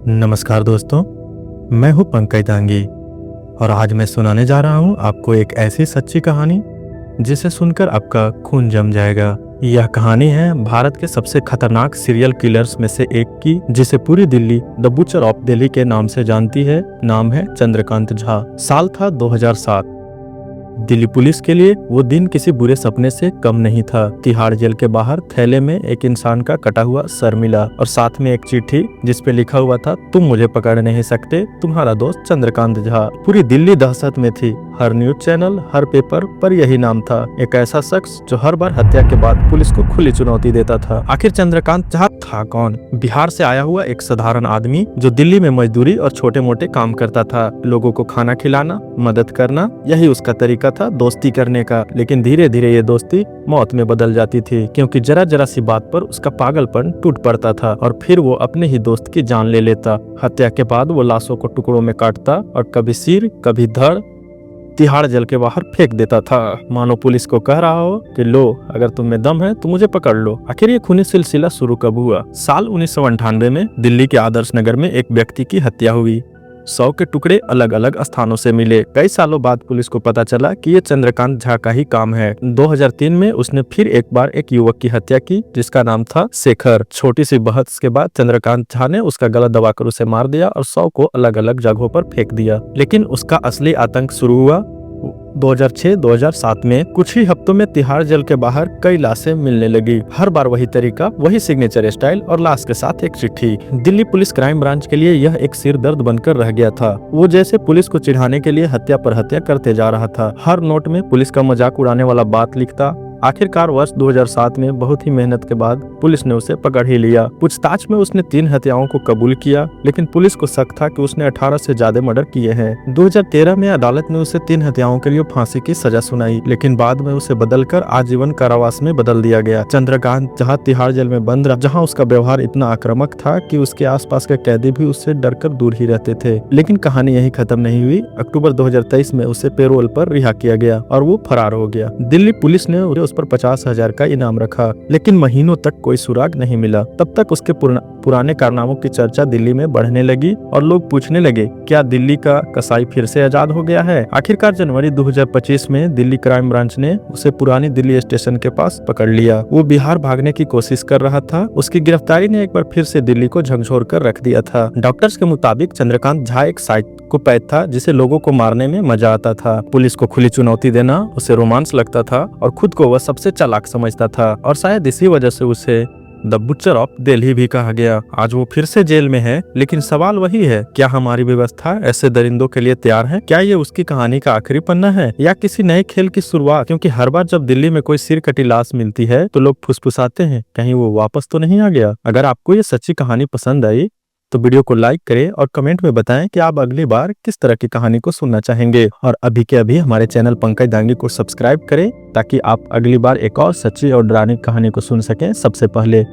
नमस्कार दोस्तों, मैं हूं पंकज दांगी और आज मैं सुनाने जा रहा हूं आपको एक ऐसी सच्ची कहानी जिसे सुनकर आपका खून जम जाएगा। यह कहानी है भारत के सबसे खतरनाक सीरियल किलर्स में से एक की, जिसे पूरी Delhi the butcher of Delhi के नाम से जानती है। नाम है चंद्रकांत झा। साल था 2007। दिल्ली पुलिस के लिए वो दिन किसी बुरे सपने से कम नहीं था। तिहाड़ जेल के बाहर थैले में एक इंसान का कटा हुआ सर मिला और साथ में एक चिट्ठी जिस पे लिखा हुआ था, तुम मुझे पकड़ नहीं सकते, तुम्हारा दोस्त चंद्रकांत झा। पूरी दिल्ली दहशत में थी। हर न्यूज चैनल, हर पेपर पर यही नाम था। एक ऐसा शख्स जो हर बार हत्या के बाद पुलिस को खुली चुनौती देता था। आखिर चंद्रकांत झा था कौन? बिहार से आया हुआ एक साधारण आदमी जो दिल्ली में मजदूरी और छोटे मोटे काम करता था। लोगों को खाना खिलाना, मदद करना, यही उसका तरीका था दोस्ती करने का। लेकिन धीरे धीरे ये दोस्ती मौत में बदल जाती थी, क्योंकि जरा जरा सी बात पर उसका पागलपन टूट पड़ता था और फिर वो अपने ही दोस्त की जान ले लेता। हत्या के बाद वो लाशों को टुकड़ों में काटता और कभी सिर कभी धड़ तिहाड़ जेल के बाहर फेंक देता था, मानो पुलिस को कह रहा हो कि लो, अगर तुम में दम है तो मुझे पकड़ लो। आखिर ये खूनी सिलसिला शुरू कब हुआ? साल 1998 में दिल्ली के आदर्श नगर में एक व्यक्ति की हत्या हुई। 100 के टुकड़े अलग अलग स्थानों से मिले। कई सालों बाद पुलिस को पता चला कि ये चंद्रकांत झा का ही काम है। 2003 में उसने फिर एक बार एक युवक की हत्या की जिसका नाम था शेखर। छोटी सी बहस के बाद चंद्रकांत झा ने उसका गला दबाकर उसे मार दिया और 100 को अलग अलग जगहों पर फेंक दिया। लेकिन उसका असली आतंक शुरू हुआ 2006-2007 में। कुछ ही हफ्तों में तिहाड़ जेल के बाहर कई लाशें मिलने लगी। हर बार वही तरीका, वही सिग्नेचर स्टाइल और लाश के साथ एक चिट्ठी। दिल्ली पुलिस क्राइम ब्रांच के लिए यह एक सिर दर्द बनकर रह गया था। वो जैसे पुलिस को चिढ़ाने के लिए हत्या पर हत्या करते जा रहा था। हर नोट में पुलिस का मजाक उड़ाने वाला बात लिखता। आखिरकार वर्ष 2007 में बहुत ही मेहनत के बाद पुलिस ने उसे पकड़ ही लिया। पूछताछ में उसने 3 हत्याओं को कबूल किया, लेकिन पुलिस को शक था कि उसने 18 से ज्यादा मर्डर किए हैं। 2013 में अदालत ने उसे 3 हत्याओं के लिए फांसी की सजा सुनाई, लेकिन बाद में उसे बदलकर आजीवन कारावास में बदल दिया गया। चंद्रकांत झा तिहाड़ जेल में बंद रहा, जहां उसका व्यवहार इतना आक्रामक था कि उसके आसपास के कैदी भी उससे डरकर दूर ही रहते थे। लेकिन कहानी यही खत्म नहीं हुई। अक्टूबर 2023 में उसे पेरोल पर रिहा किया गया और वो फरार हो गया। दिल्ली पुलिस ने उस पर 50,000 का इनाम रखा, लेकिन महीनों तक कोई सुराग नहीं मिला। तब तक उसके पुराने कारनामों की चर्चा दिल्ली में बढ़ने लगी और लोग पूछने लगे, क्या दिल्ली का कसाई फिर से आजाद हो गया है? आखिरकार जनवरी 2025 में दिल्ली क्राइम ब्रांच ने उसे पुरानी दिल्ली स्टेशन के पास पकड़ लिया। वो बिहार भागने की कोशिश कर रहा था। उसकी गिरफ्तारी ने एक बार फिर से दिल्ली को झकझोर कर रख दिया था। डॉक्टर्स के मुताबिक चंद्रकांत झा एक साइकोपैथ था जिसे लोगों को मारने में मजा आता था। पुलिस को खुली चुनौती देना उसे रोमांस लगता था और खुद को वह सबसे चालाक समझता था, और शायद इसी वजह से उसे द बुचर ऑफ दिल्ली भी कहा गया। आज वो फिर से जेल में है, लेकिन सवाल वही है, क्या हमारी व्यवस्था ऐसे दरिंदों के लिए तैयार है? क्या ये उसकी कहानी का आखिरी पन्ना है या किसी नए खेल की शुरुआत? क्योंकि हर बार जब दिल्ली में कोई सिर कटी लाश मिलती है तो लोग फुसफुसाते हैं, कहीं वो वापस तो नहीं आ गया। अगर आपको ये सच्ची कहानी पसंद आई तो वीडियो को लाइक करें और कमेंट में बताएं कि आप अगली बार किस तरह की कहानी को सुनना चाहेंगे। और अभी के अभी हमारे चैनल पंकज दांगी को सब्सक्राइब करें ताकि आप अगली बार एक और सच्ची और डरावनी कहानी को सुन सकें सबसे पहले।